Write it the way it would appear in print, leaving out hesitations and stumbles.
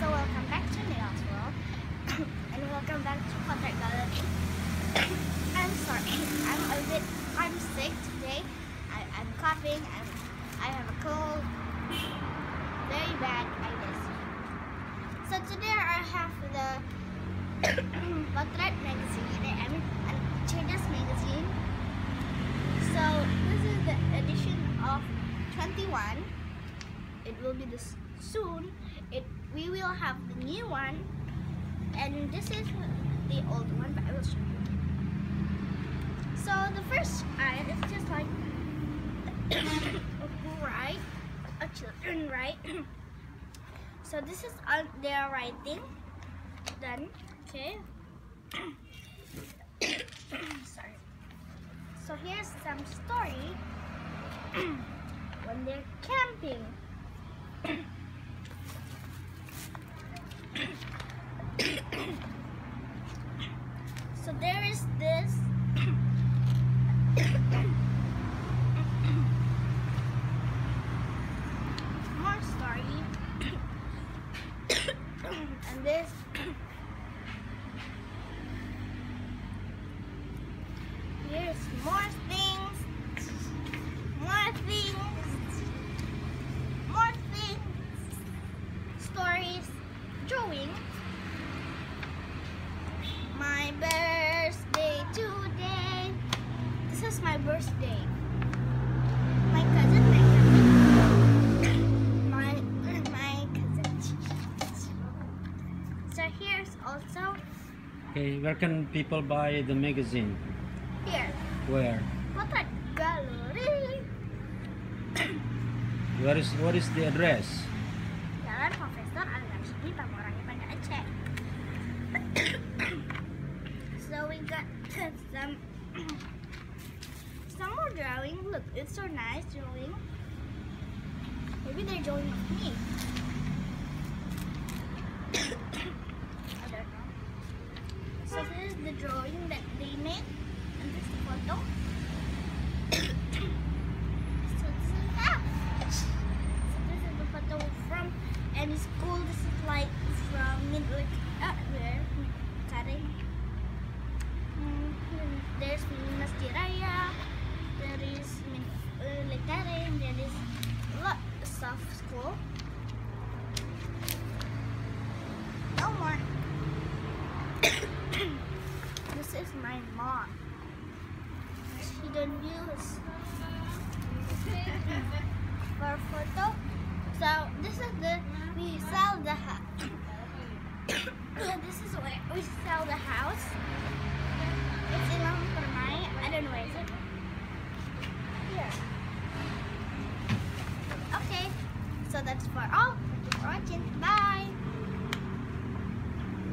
So welcome back to Neon's World and welcome back to Pottery Gallery. I'm sorry, I'm sick today. I'm coughing, I have a cold, very bad, I guess. So today I have the Pottery magazine, I mean Changes magazine. So this is the edition of 21. It will be this soon. We will have the new one, and this is the old one, but I will show you. So the first ad is just like right, a children, right? So this is their writing done. Okay. Sorry. So here's some story when they're camping. So there is this more story and this here's more things, stories, drawing. My birthday today. This is my birthday. My cousin, my cousin. So here's also. Okay, where can people buy the magazine? Here. Where? Pottery Gallery. What is the address? Jalan Profesor Al-Rashidi, Pamorangnya pada Aceh. So we got some more drawing. Look, it's so nice drawing. Maybe they're drawing of me. I don't know. So this is the drawing that they made, and this is the photo. So this is the photo from any school. This is like from where? Karing. There's Masjid Raya. There is Lekaring. There is a lot of stuff school. No more. This is my mom. She don't use for photo. So this is we sell the house. This is where we sell the house. It's in Lampu Permai. I don't know where is it. Here. Okay. So that's for all. Thank you for watching. Bye.